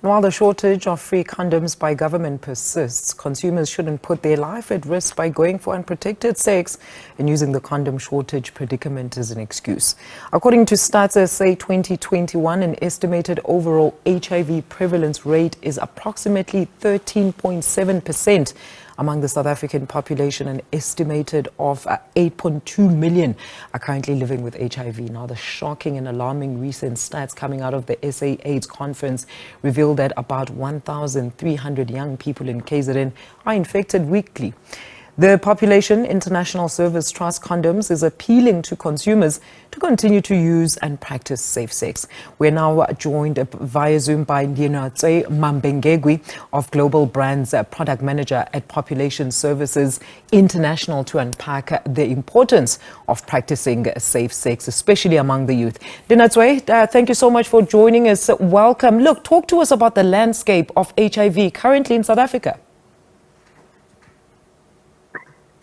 And while the shortage of free condoms by government persists, consumers shouldn't put their life at risk by going for unprotected sex and using the condom shortage predicament as an excuse. According to Stats SA 2021, an estimated overall HIV prevalence rate is approximately 13.7%. Among the South African population, an estimated of 8.2 million are currently living with HIV. Now, the shocking and alarming recent stats coming out of the SA AIDS conference reveal that about 1,300 young people in KZN are infected weekly. The Population International Service Trust Condoms is appealing to consumers to continue to use and practice safe sex. We're now joined via Zoom by Ndinatsei Mumbengegwi of Global Brands Product Manager at Population Services International to unpack the importance of practicing safe sex, especially among the youth. Ndinatsei, thank you so much for joining us. Welcome. Look, talk to us about the landscape of HIV currently in South Africa.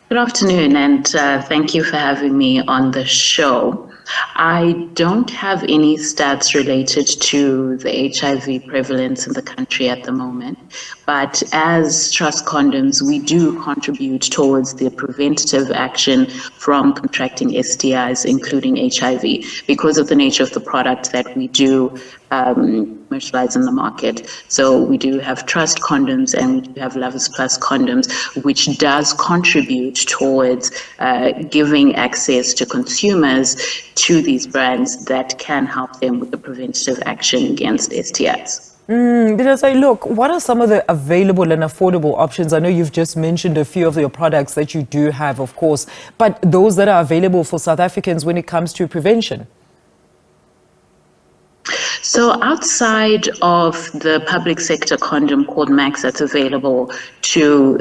Good afternoon, and thank you for having me on the show. I don't have any stats related to the HIV prevalence in the country at the moment, but as Trust Condoms, we do contribute towards the preventative action from contracting STIs, including HIV, because of the nature of the product that we do commercialize in the market. So we do have Trust Condoms and we do have Lovers Plus condoms, which does contribute towards giving access to consumers to these brands that can help them with the preventative action against STIs. Did I say, look, what are some of the available and affordable options? I know you've just mentioned a few of your products that you do have, of course, but those that are available for South Africans when it comes to prevention? So outside of the public sector condom called Max that's available to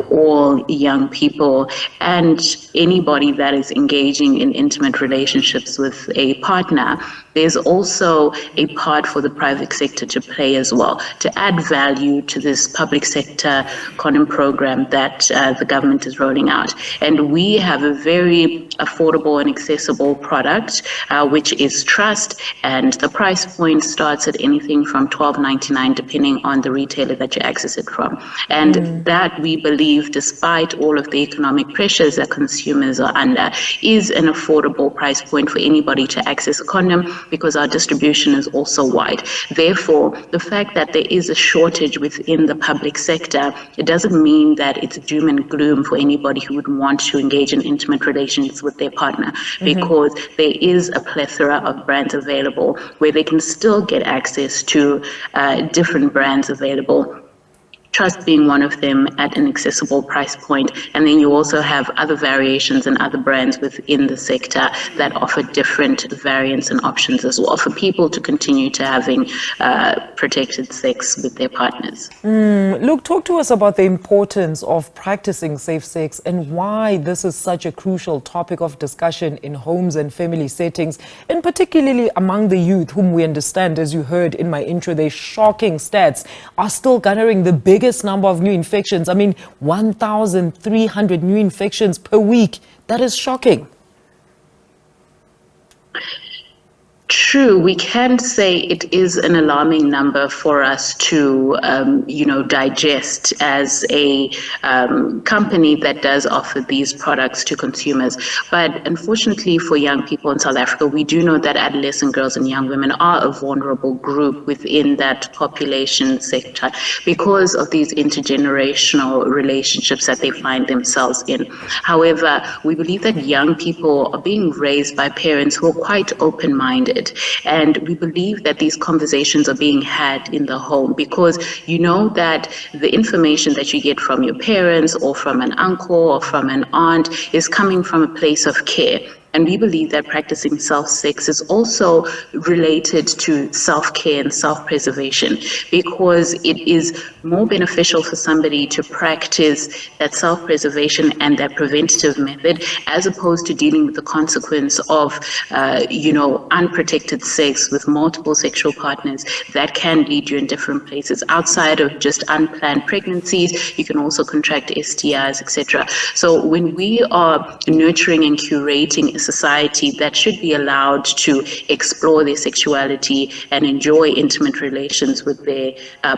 all young people and anybody that is engaging in intimate relationships with a partner, there's also a part for the private sector to play as well, to add value to this public sector condom program that the government is rolling out. And we have a very affordable and accessible product, which is Trust, and the price point starts at anything from $12.99 depending on the retailer that you access it from. And that, we believe, despite all of the economic pressures that consumers are under, is an affordable price point for anybody to access a condom, because our distribution is also wide. Therefore, the fact that there is a shortage within the public sector, it doesn't mean that it's doom and gloom for anybody who would want to engage in intimate relations with their partner, because there is a plethora of brands available where they can still get access to different brands available. Trust being one of them at an accessible price point. And then you also have other variations and other brands within the sector that offer different variants and options as well for people to continue to having protected sex with their partners. Look, talk to us about the importance of practicing safe sex and why this is such a crucial topic of discussion in homes and family settings, and particularly among the youth, whom we understand, as you heard in my intro, their shocking stats are still garnering the biggest number of new infections. I mean, 1,300 new infections per week. That is shocking. True, we can say it is an alarming number for us to, digest as a company that does offer these products to consumers. But unfortunately for young people in South Africa, we do know that adolescent girls and young women are a vulnerable group within that population sector because of these intergenerational relationships that they find themselves in. However, we believe that young people are being raised by parents who are quite open-minded. And we believe that these conversations are being had in the home, because you know that the information that you get from your parents or from an uncle or from an aunt is coming from a place of care. And we believe that practicing self-sex is also related to self-care and self-preservation, because it is more beneficial for somebody to practice that self-preservation and that preventative method, as opposed to dealing with the consequence of, unprotected sex with multiple sexual partners that can lead you in different places. Outside of just unplanned pregnancies, you can also contract STIs, etc. So when we are nurturing and curating society that should be allowed to explore their sexuality and enjoy intimate relations with their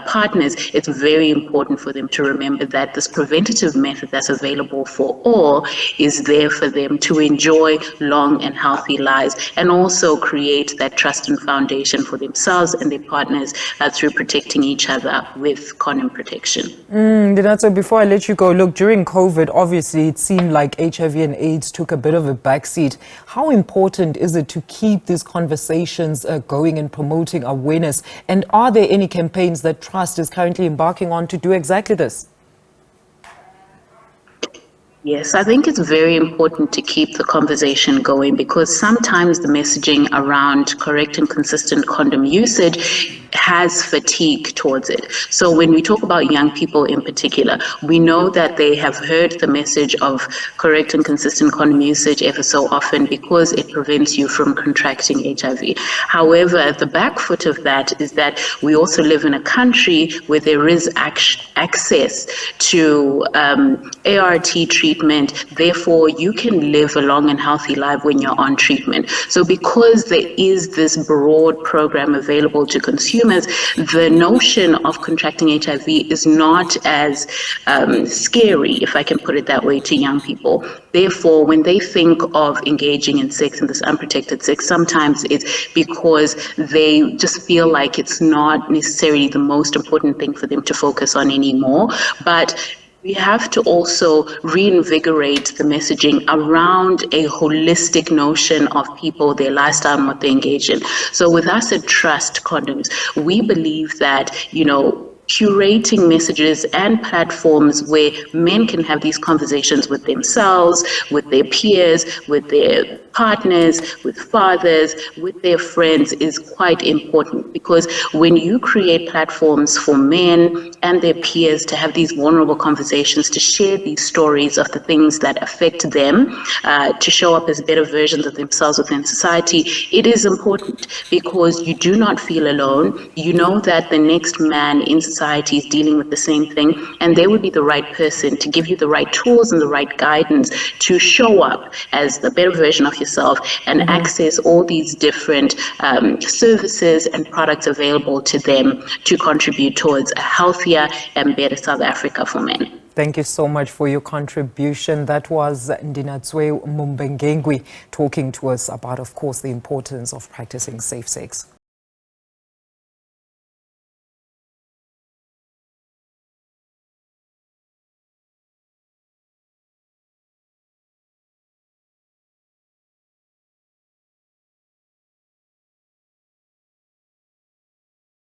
partners, it's very important for them to remember that this preventative method that's available for all is there for them to enjoy long and healthy lives, and also create that trust and foundation for themselves and their partners through protecting each other with condom protection. Ndinatsei, before I let you go, look, during COVID, obviously it seemed like HIV and AIDS took a bit of a backseat. How important is it to keep these conversations going and promoting awareness? And are there any campaigns that Trust is currently embarking on to do exactly this? Yes, I think it's very important to keep the conversation going, because sometimes the messaging around correct and consistent condom usage has fatigue towards it. So when we talk about young people in particular, we know that they have heard the message of correct and consistent condom usage ever so often because it prevents you from contracting HIV. However, the back foot of that is that we also live in a country where there is access to ART treatment. Therefore, you can live a long and healthy life when you're on treatment. So because there is this broad program available to consumers, the notion of contracting HIV is not as scary, if I can put it that way, to young people. Therefore, when they think of engaging in sex and this unprotected sex, sometimes it's because they just feel like it's not necessarily the most important thing for them to focus on anymore. But we have to also reinvigorate the messaging around a holistic notion of people, their lifestyle, and what they engage in. So with us at Trust Condoms, we believe that, curating messages and platforms where men can have these conversations with themselves, with their peers, with their partners, with fathers, with their friends is quite important, because when you create platforms for men and their peers to have these vulnerable conversations, to share these stories of the things that affect them, to show up as better versions of themselves within society, it is important, because you do not feel alone. You know that the next man in society is dealing with the same thing, and they would be the right person to give you the right tools and the right guidance to show up as the better version of yourself and access all these different services and products available to them to contribute towards a healthier and better South Africa for men. Thank you so much for your contribution. That was Ndinatsei Mumbengegwi talking to us about, of course, the importance of practicing safe sex.